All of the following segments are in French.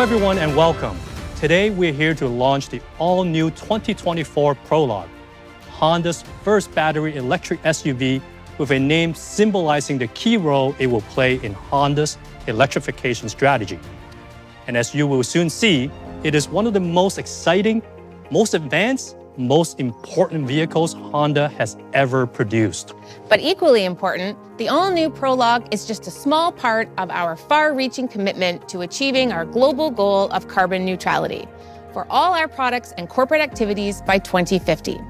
Hello everyone and welcome. Today we're here to launch the all-new 2024 Prologue, Honda's first battery electric SUV with a name symbolizing the key role it will play in Honda's electrification strategy. And as you will soon see, it is one of the most exciting, most advanced, most important vehicles Honda has ever produced. But equally important, the all-new Prologue is just a small part of our far-reaching commitment to achieving our global goal of carbon neutrality for all our products and corporate activities by 2050.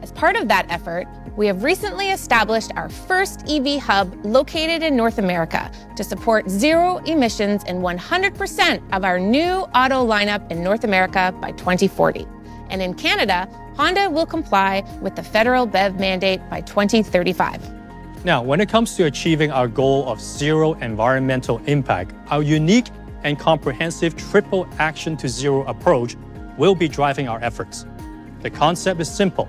As part of that effort, we have recently established our first EV hub located in North America to support zero emissions in 100% of our new auto lineup in North America by 2040. And in Canada, Honda will comply with the federal BEV mandate by 2035. Now, when it comes to achieving our goal of zero environmental impact, our unique and comprehensive triple action to zero approach will be driving our efforts. The concept is simple.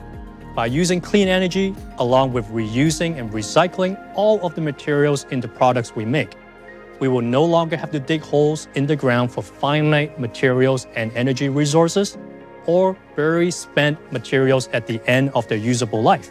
By using clean energy, along with reusing and recycling all of the materials in the products we make, we will no longer have to dig holes in the ground for finite materials and energy resources, or bury spent materials at the end of their usable life.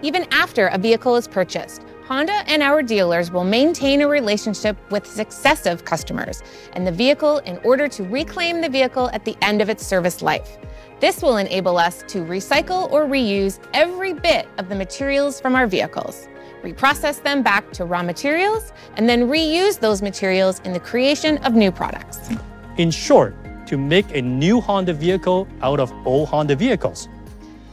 Even after a vehicle is purchased, Honda and our dealers will maintain a relationship with successive customers and the vehicle in order to reclaim the vehicle at the end of its service life. This will enable us to recycle or reuse every bit of the materials from our vehicles, reprocess them back to raw materials, and then reuse those materials in the creation of new products. In short, to make a new Honda vehicle out of old Honda vehicles.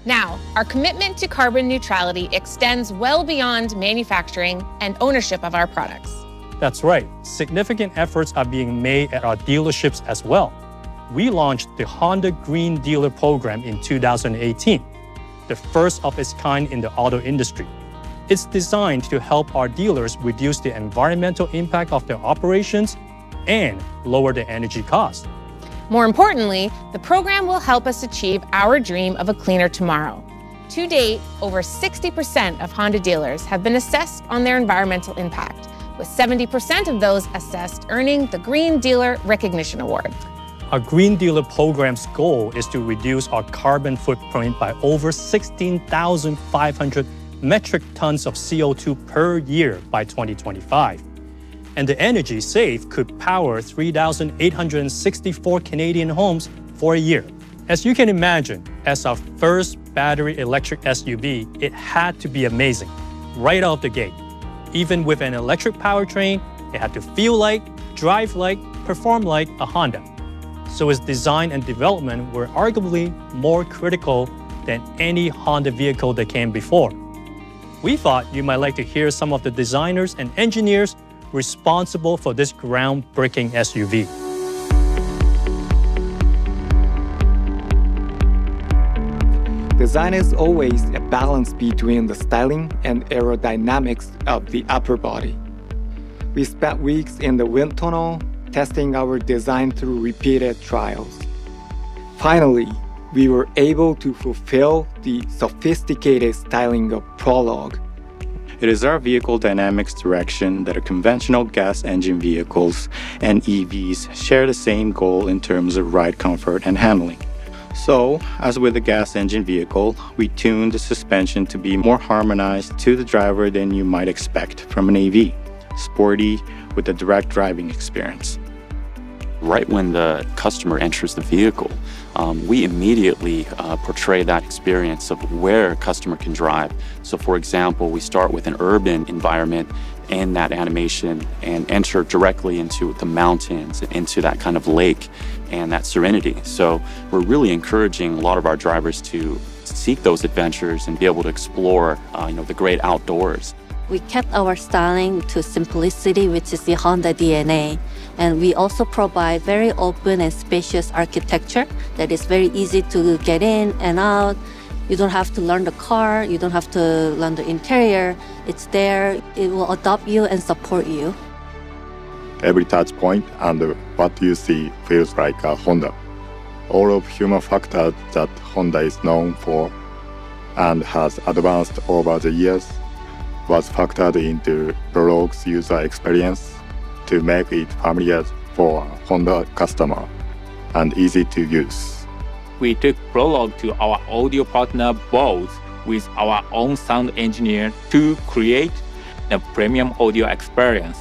Now, our commitment to carbon neutrality extends well beyond manufacturing and ownership of our products. That's right. Significant efforts are being made at our dealerships as well. We launched the Honda Green Dealer Program in 2018, the first of its kind in the auto industry. It's designed to help our dealers reduce the environmental impact of their operations and lower their energy costs. More importantly, the program will help us achieve our dream of a cleaner tomorrow. To date, over 60% of Honda dealers have been assessed on their environmental impact, with 70% of those assessed earning the Green Dealer Recognition Award. Our Green Dealer program's goal is to reduce our carbon footprint by over 16,500 metric tons of CO2 per year by 2025. And the energy saved could power 3,864 Canadian homes for a year. As you can imagine, as our first battery electric SUV, it had to be amazing, right out the gate. Even with an electric powertrain, it had to feel like, drive like, perform like a Honda. So its design and development were arguably more critical than any Honda vehicle that came before. We thought you might like to hear some of the designers and engineers responsible for this groundbreaking SUV. Design is always a balance between the styling and aerodynamics of the upper body. We spent weeks in the wind tunnel testing our design through repeated trials. Finally, we were able to fulfill the sophisticated styling of Prologue. It is our vehicle dynamics direction that conventional gas engine vehicles and EVs share the same goal in terms of ride comfort and handling. So, as with a gas engine vehicle, we tuned the suspension to be more harmonized to the driver than you might expect from an AV, sporty with a direct driving experience. Right when the customer enters the vehicle, we immediately portray that experience of where a customer can drive. So for example, we start with an urban environment in that animation and enter directly into the mountains, into that kind of lake and that serenity. So we're really encouraging a lot of our drivers to seek those adventures and be able to explore the great outdoors. We kept our styling to simplicity, which is the Honda DNA. And we also provide very open and spacious architecture that is very easy to get in and out. You don't have to learn the car, you don't have to learn the interior. It's there, it will adopt you and support you. Every touch point and what you see feels like a Honda. All of human factors that Honda is known for and has advanced over the years was factored into Prologue's user experience to make it familiar for a Honda customer and easy to use. We took Prologue to our audio partner Bose with our own sound engineer to create a premium audio experience.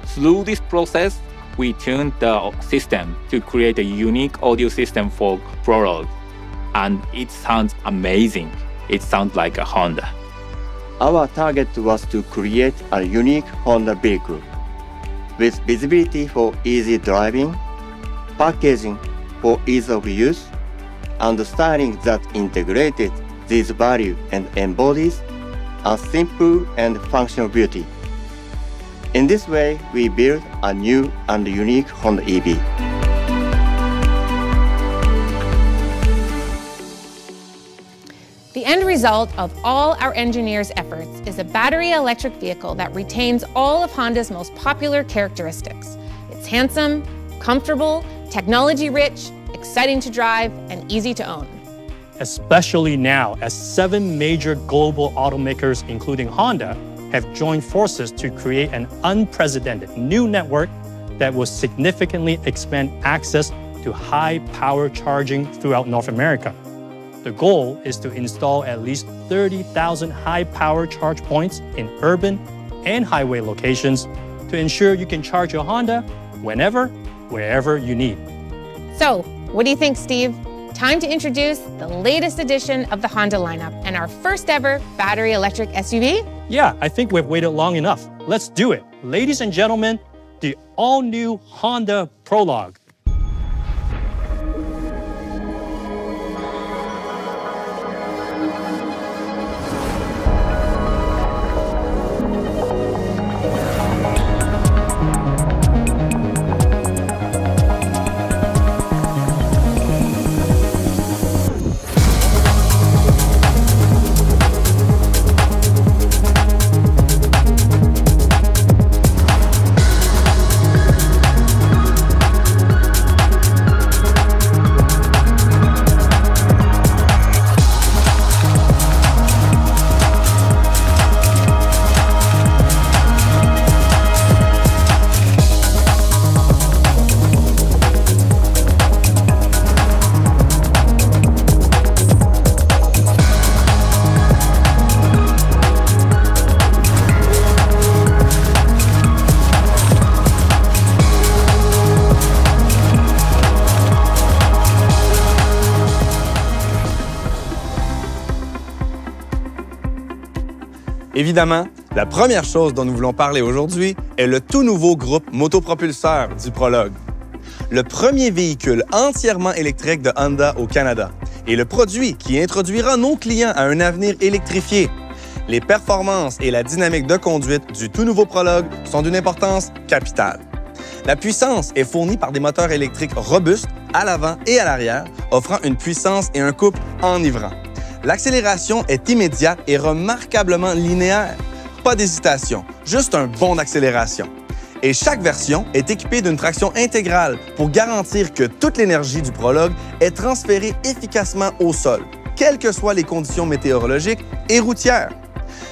Through this process, we tuned the system to create a unique audio system for Prologue, and it sounds amazing. It sounds like a Honda. Our target was to create a unique Honda vehicle with visibility for easy driving, packaging for ease of use, and styling that integrated these values and embodies a simple and functional beauty. In this way, we built a new and unique Honda EV. The end result of all our engineers' efforts is a battery electric vehicle that retains all of Honda's most popular characteristics. It's handsome, comfortable, technology-rich, exciting to drive, and easy to own. Especially now, as 7 major global automakers, including Honda, have joined forces to create an unprecedented new network that will significantly expand access to high-power charging throughout North America. The goal is to install at least 30,000 high-power charge points in urban and highway locations to ensure you can charge your Honda whenever, wherever you need. So, what do you think, Steve? Time to introduce the latest edition of the Honda lineup and our first ever battery electric SUV? Yeah, I think we've waited long enough. Let's do it. Ladies and gentlemen, the all-new Honda Prologue. Évidemment, la première chose dont nous voulons parler aujourd'hui est le tout nouveau groupe motopropulseur du Prologue. Le premier véhicule entièrement électrique de Honda au Canada et le produit qui introduira nos clients à un avenir électrifié. Les performances et la dynamique de conduite du tout nouveau Prologue sont d'une importance capitale. La puissance est fournie par des moteurs électriques robustes à l'avant et à l'arrière, offrant une puissance et un couple enivrants. L'accélération est immédiate et remarquablement linéaire. Pas d'hésitation, juste un bond d'accélération. Et chaque version est équipée d'une traction intégrale pour garantir que toute l'énergie du Prologue est transférée efficacement au sol, quelles que soient les conditions météorologiques et routières.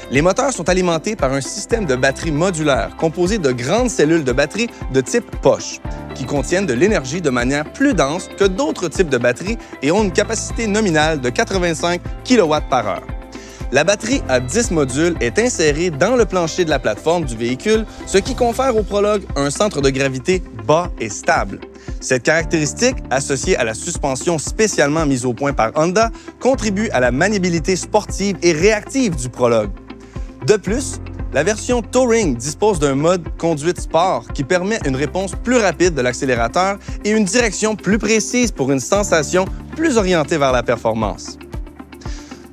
Les moteurs sont alimentés par un système de batterie modulaire composé de grandes cellules de batterie de type poche, qui contiennent de l'énergie de manière plus dense que d'autres types de batteries et ont une capacité nominale de 85 kWh. La batterie à 10 modules est insérée dans le plancher de la plateforme du véhicule, ce qui confère au Prologue un centre de gravité bas et stable. Cette caractéristique, associée à la suspension spécialement mise au point par Honda, contribue à la maniabilité sportive et réactive du Prologue. De plus, la version Touring dispose d'un mode conduite sport qui permet une réponse plus rapide de l'accélérateur et une direction plus précise pour une sensation plus orientée vers la performance.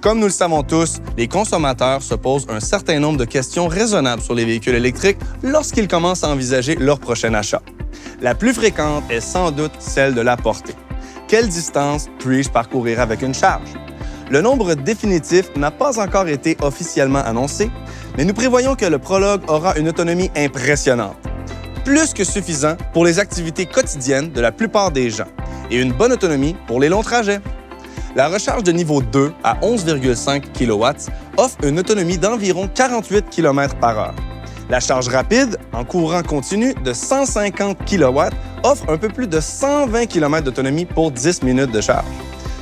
Comme nous le savons tous, les consommateurs se posent un certain nombre de questions raisonnables sur les véhicules électriques lorsqu'ils commencent à envisager leur prochain achat. La plus fréquente est sans doute celle de la portée. Quelle distance puis-je parcourir avec une charge? Le nombre définitif n'a pas encore été officiellement annoncé, mais nous prévoyons que le Prologue aura une autonomie impressionnante, plus que suffisant pour les activités quotidiennes de la plupart des gens, et une bonne autonomie pour les longs trajets. La recharge de niveau 2 à 11,5 kW offre une autonomie d'environ 48 km/h. La charge rapide, en courant continu de 150 kW, offre un peu plus de 120 km d'autonomie pour 10 minutes de charge.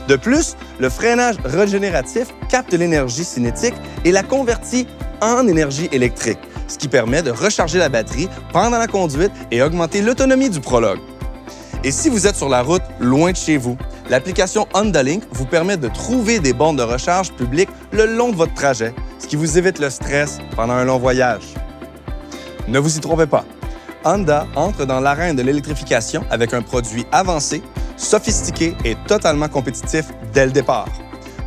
De plus, le freinage régénératif capte l'énergie cinétique et la convertit en énergie électrique, ce qui permet de recharger la batterie pendant la conduite et augmenter l'autonomie du Prologue. Et si vous êtes sur la route loin de chez vous, l'application Honda Link vous permet de trouver des bornes de recharge publiques le long de votre trajet, ce qui vous évite le stress pendant un long voyage. Ne vous y trompez pas, Honda entre dans l'arène de l'électrification avec un produit avancé, sophistiqué et totalement compétitif dès le départ.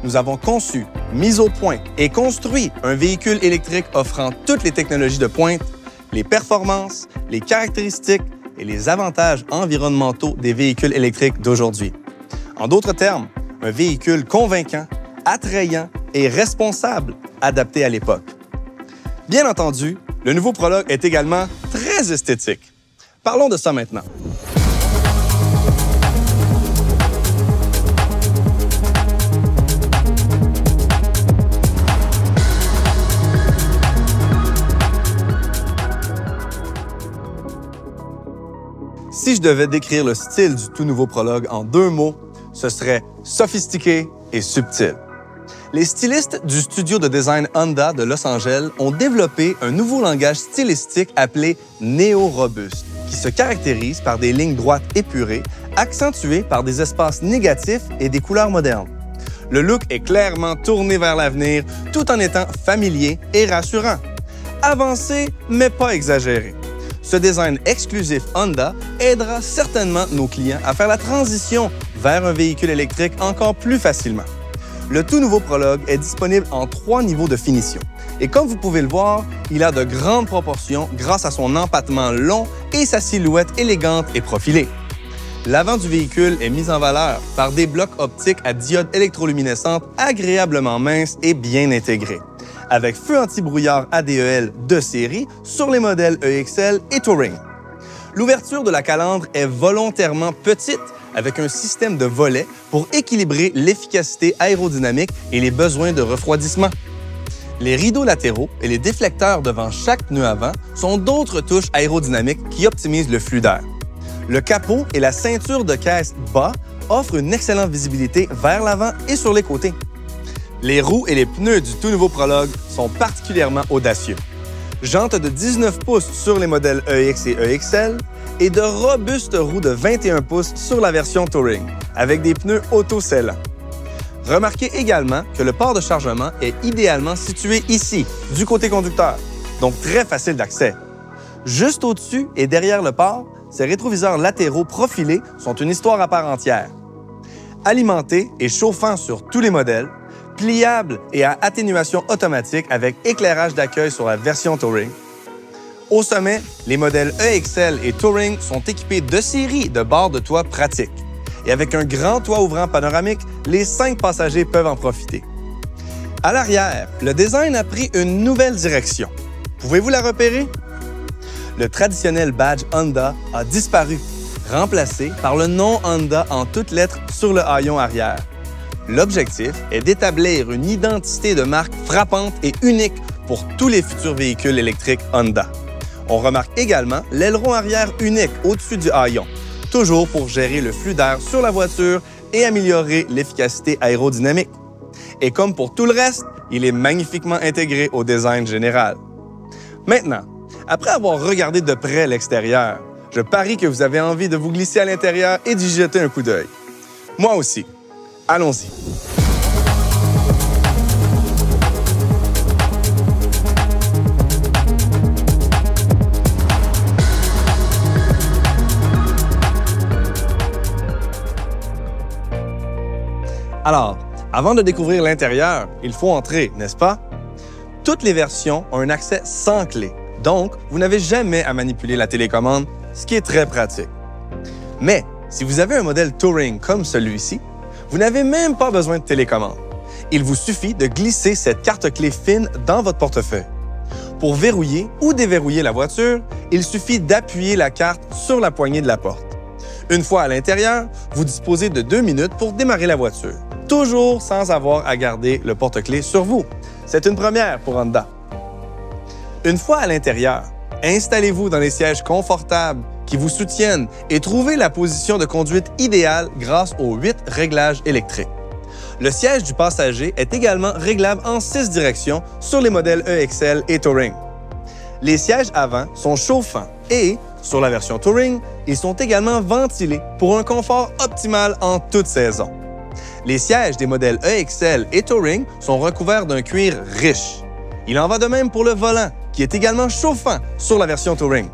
Nous avons conçu, mis au point et construit un véhicule électrique offrant toutes les technologies de pointe, les performances, les caractéristiques et les avantages environnementaux des véhicules électriques d'aujourd'hui. En d'autres termes, un véhicule convaincant, attrayant et responsable, adapté à l'époque. Bien entendu, le nouveau Prologue est également très esthétique. Parlons de ça maintenant. Si je devais décrire le style du tout nouveau Prologue en 2 mots, ce serait sophistiqué et subtil. Les stylistes du studio de design Honda de Los Angeles ont développé un nouveau langage stylistique appelé néo-robuste, qui se caractérise par des lignes droites épurées, accentuées par des espaces négatifs et des couleurs modernes. Le look est clairement tourné vers l'avenir, tout en étant familier et rassurant. Avancé, mais pas exagéré. Ce design exclusif Honda aidera certainement nos clients à faire la transition vers un véhicule électrique encore plus facilement. Le tout nouveau Prologue est disponible en 3 niveaux de finition. Et comme vous pouvez le voir, il a de grandes proportions grâce à son empattement long et sa silhouette élégante et profilée. L'avant du véhicule est mis en valeur par des blocs optiques à diode électroluminescente agréablement minces et bien intégrés, avec feu anti-brouillard ADEL de série sur les modèles EXL et Touring. L'ouverture de la calandre est volontairement petite, avec un système de volets pour équilibrer l'efficacité aérodynamique et les besoins de refroidissement. Les rideaux latéraux et les déflecteurs devant chaque pneu avant sont d'autres touches aérodynamiques qui optimisent le flux d'air. Le capot et la ceinture de caisse bas offrent une excellente visibilité vers l'avant et sur les côtés. Les roues et les pneus du tout nouveau Prologue sont particulièrement audacieux. Jantes de 19 pouces sur les modèles EX et EXL et de robustes roues de 21 pouces sur la version Touring, avec des pneus auto-scellants. Remarquez également que le port de chargement est idéalement situé ici, du côté conducteur, donc très facile d'accès. Juste au-dessus et derrière le port, ces rétroviseurs latéraux profilés sont une histoire à part entière. Alimentés et chauffant sur tous les modèles, pliables et à atténuation automatique avec éclairage d'accueil sur la version Touring. Au sommet, les modèles EXL et Touring sont équipés de série de barres de toit pratiques. Et avec un grand toit ouvrant panoramique, les 5 passagers peuvent en profiter. À l'arrière, le design a pris une nouvelle direction. Pouvez-vous la repérer? Le traditionnel badge Honda a disparu, remplacé par le nom Honda en toutes lettres sur le haillon arrière. L'objectif est d'établir une identité de marque frappante et unique pour tous les futurs véhicules électriques Honda. On remarque également l'aileron arrière unique au-dessus du haillon, toujours pour gérer le flux d'air sur la voiture et améliorer l'efficacité aérodynamique. Et comme pour tout le reste, il est magnifiquement intégré au design général. Maintenant, après avoir regardé de près l'extérieur, je parie que vous avez envie de vous glisser à l'intérieur et d'y jeter un coup d'œil. Moi aussi. Allons-y. Alors, avant de découvrir l'intérieur, il faut entrer, n'est-ce pas? Toutes les versions ont un accès sans clé, donc vous n'avez jamais à manipuler la télécommande, ce qui est très pratique. Mais si vous avez un modèle Touring comme celui-ci, vous n'avez même pas besoin de télécommande. Il vous suffit de glisser cette carte-clé fine dans votre portefeuille. Pour verrouiller ou déverrouiller la voiture, il suffit d'appuyer la carte sur la poignée de la porte. Une fois à l'intérieur, vous disposez de 2 minutes pour démarrer la voiture, toujours sans avoir à garder le porte-clés sur vous. C'est une première pour Honda. Une fois à l'intérieur, installez-vous dans les sièges confortables qui vous soutiennent et trouvez la position de conduite idéale grâce aux 8 réglages électriques. Le siège du passager est également réglable en 6 directions sur les modèles EXL et Touring. Les sièges avant sont chauffants et, sur la version Touring, ils sont également ventilés pour un confort optimal en toute saison. Les sièges des modèles EXL et Touring sont recouverts d'un cuir riche. Il en va de même pour le volant, qui est également chauffant sur la version Touring.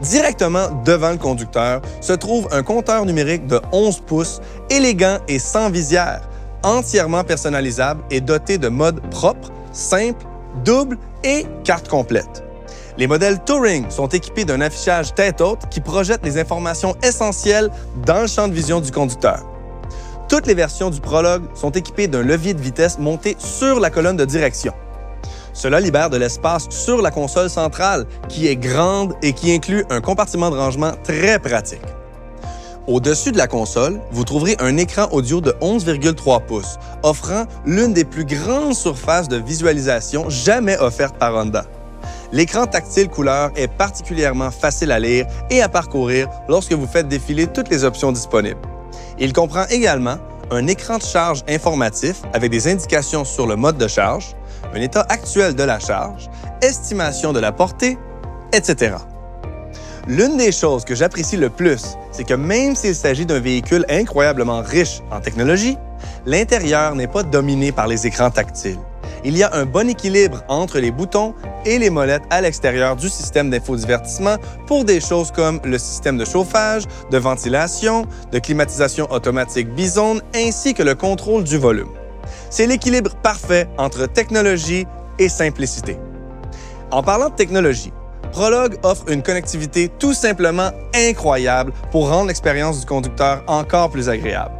Directement devant le conducteur se trouve un compteur numérique de 11 pouces, élégant et sans visière, entièrement personnalisable et doté de modes propres, simples, double et carte complète. Les modèles Touring sont équipés d'un affichage tête-haute qui projette les informations essentielles dans le champ de vision du conducteur. Toutes les versions du Prologue sont équipées d'un levier de vitesse monté sur la colonne de direction. Cela libère de l'espace sur la console centrale, qui est grande et qui inclut un compartiment de rangement très pratique. Au-dessus de la console, vous trouverez un écran audio de 11,3 pouces, offrant l'une des plus grandes surfaces de visualisation jamais offertes par Honda. L'écran tactile couleur est particulièrement facile à lire et à parcourir lorsque vous faites défiler toutes les options disponibles. Il comprend également un écran de charge informatif avec des indications sur le mode de charge, un état actuel de la charge, estimation de la portée, etc. L'une des choses que j'apprécie le plus, c'est que même s'il s'agit d'un véhicule incroyablement riche en technologie, l'intérieur n'est pas dominé par les écrans tactiles. Il y a un bon équilibre entre les boutons et les molettes à l'extérieur du système d'infodivertissement pour des choses comme le système de chauffage, de ventilation, de climatisation automatique bizone ainsi que le contrôle du volume. C'est l'équilibre parfait entre technologie et simplicité. En parlant de technologie, Prologue offre une connectivité tout simplement incroyable pour rendre l'expérience du conducteur encore plus agréable.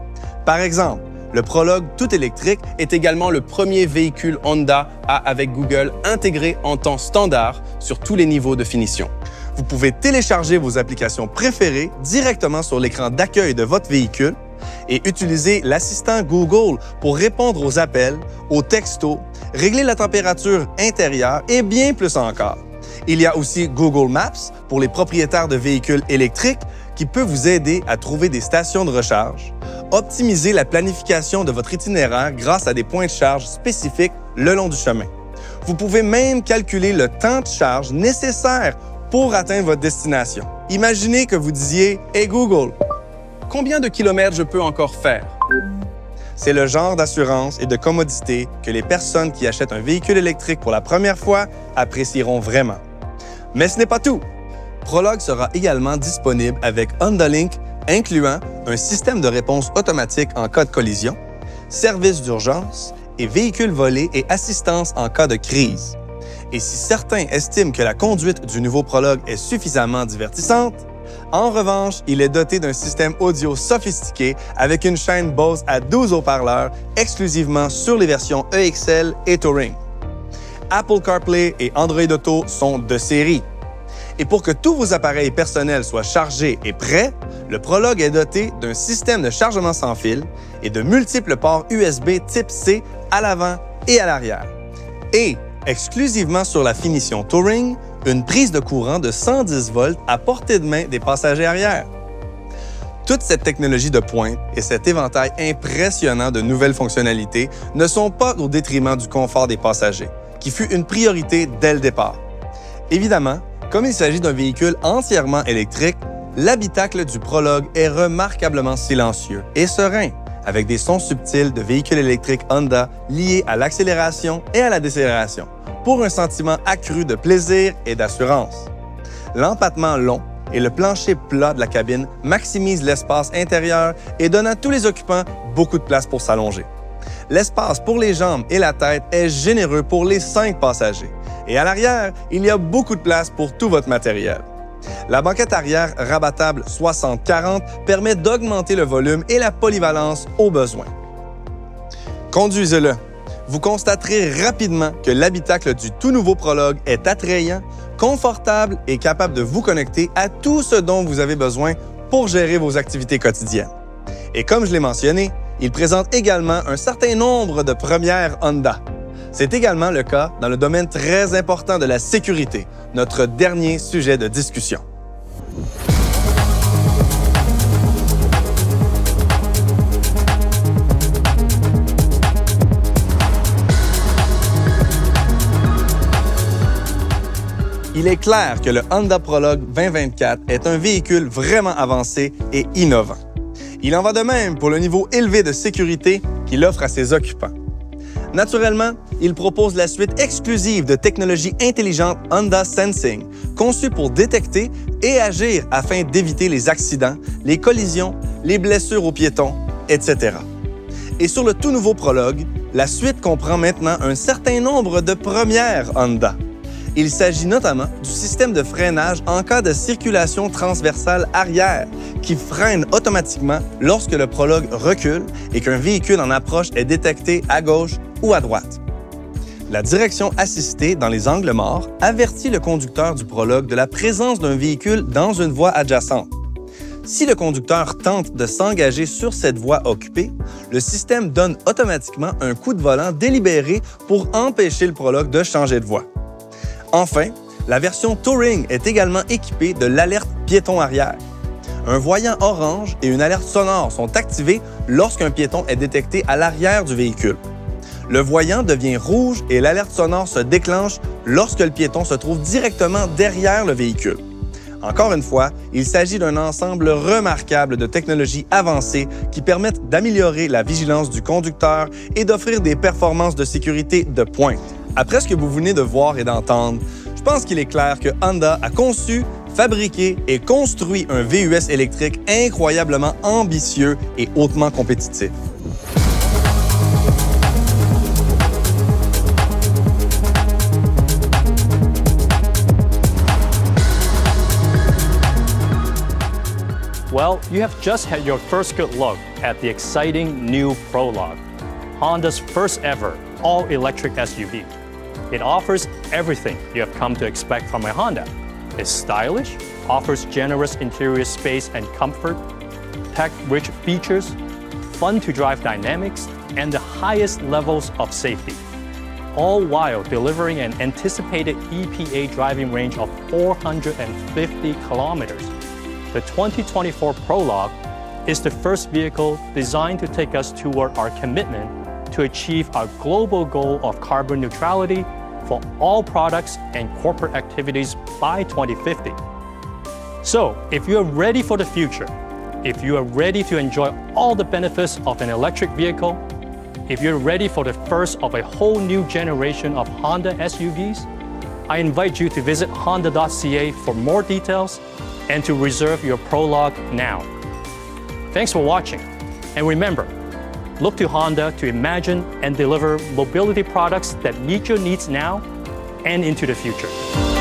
Par exemple, le Prologue tout électrique est également le premier véhicule Honda avec Google intégré en temps standard sur tous les niveaux de finition. Vous pouvez télécharger vos applications préférées directement sur l'écran d'accueil de votre véhicule et utiliser l'assistant Google pour répondre aux appels, aux textos, régler la température intérieure et bien plus encore. Il y a aussi Google Maps pour les propriétaires de véhicules électriques qui peut vous aider à trouver des stations de recharge, optimiser la planification de votre itinéraire grâce à des points de charge spécifiques le long du chemin. Vous pouvez même calculer le temps de charge nécessaire pour atteindre votre destination. Imaginez que vous disiez « Hey Google, combien de kilomètres je peux encore faire? » C'est le genre d'assurance et de commodité que les personnes qui achètent un véhicule électrique pour la première fois apprécieront vraiment. Mais ce n'est pas tout. Prologue sera également disponible avec Honda Link, incluant un système de réponse automatique en cas de collision, service d'urgence et véhicules volés et assistance en cas de crise. Et si certains estiment que la conduite du nouveau Prologue est suffisamment divertissante, en revanche, il est doté d'un système audio sophistiqué avec une chaîne Bose à 12 haut-parleurs exclusivement sur les versions EXL et Touring. Apple CarPlay et Android Auto sont de série. Et pour que tous vos appareils personnels soient chargés et prêts, le Prologue est doté d'un système de chargement sans fil et de multiples ports USB type C à l'avant et à l'arrière. Et, exclusivement sur la finition Touring, une prise de courant de 110 volts à portée de main des passagers arrière. Toute cette technologie de pointe et cet éventail impressionnant de nouvelles fonctionnalités ne sont pas au détriment du confort des passagers, qui fut une priorité dès le départ. Évidemment, comme il s'agit d'un véhicule entièrement électrique, l'habitacle du Prologue est remarquablement silencieux et serein, avec des sons subtils de véhicules électriques Honda liés à l'accélération et à la décélération, pour un sentiment accru de plaisir et d'assurance. L'empattement long et le plancher plat de la cabine maximisent l'espace intérieur et donnent à tous les occupants beaucoup de place pour s'allonger. L'espace pour les jambes et la tête est généreux pour les 5 passagers. Et à l'arrière, il y a beaucoup de place pour tout votre matériel. La banquette arrière rabattable 60-40 permet d'augmenter le volume et la polyvalence au besoin. Conduisez-le. Vous constaterez rapidement que l'habitacle du tout nouveau Prologue est attrayant, confortable et capable de vous connecter à tout ce dont vous avez besoin pour gérer vos activités quotidiennes. Et comme je l'ai mentionné, il présente également un certain nombre de premières Honda. C'est également le cas dans le domaine très important de la sécurité, notre dernier sujet de discussion. il est clair que le Honda Prologue 2024 est un véhicule vraiment avancé et innovant. Il en va de même pour le niveau élevé de sécurité qu'il offre à ses occupants. Naturellement, il propose la suite exclusive de technologies intelligentes Honda Sensing, conçue pour détecter et agir afin d'éviter les accidents, les collisions, les blessures aux piétons, etc. Et sur le tout nouveau Prologue, la suite comprend maintenant un certain nombre de premières Honda. Il s'agit notamment du système de freinage en cas de circulation transversale arrière, qui freine automatiquement lorsque le Prologue recule et qu'un véhicule en approche est détecté à gauche ou à droite. La direction assistée dans les angles morts avertit le conducteur du Prologue de la présence d'un véhicule dans une voie adjacente. Si le conducteur tente de s'engager sur cette voie occupée, le système donne automatiquement un coup de volant délibéré pour empêcher le Prologue de changer de voie. Enfin, la version Touring est également équipée de l'alerte piéton arrière. Un voyant orange et une alerte sonore sont activés lorsqu'un piéton est détecté à l'arrière du véhicule. Le voyant devient rouge et l'alerte sonore se déclenche lorsque le piéton se trouve directement derrière le véhicule. Encore une fois, il s'agit d'un ensemble remarquable de technologies avancées qui permettent d'améliorer la vigilance du conducteur et d'offrir des performances de sécurité de pointe. Après ce que vous venez de voir et d'entendre, je pense qu'il est clair que Honda a conçu, fabriqué et construit un VUS électrique incroyablement ambitieux et hautement compétitif. Well, you have just had your first good look at the exciting new Prologue, Honda's first ever all-electric SUV. It offers everything you have come to expect from a Honda. It's stylish, offers generous interior space and comfort, packed rich features, fun-to-drive dynamics, and the highest levels of safety, all while delivering an anticipated EPA driving range of 450 kilometers. The 2024 Prologue is the first vehicle designed to take us toward our commitment to achieve our global goal of carbon neutrality for all products and corporate activities by 2050. So, if you are ready for the future, if you are ready to enjoy all the benefits of an electric vehicle, if you're ready for the first of a whole new generation of Honda SUVs, I invite you to visit honda.ca for more details and to reserve your Prologue now. Thanks for watching, and remember, look to Honda to imagine and deliver mobility products that meet your needs now and into the future.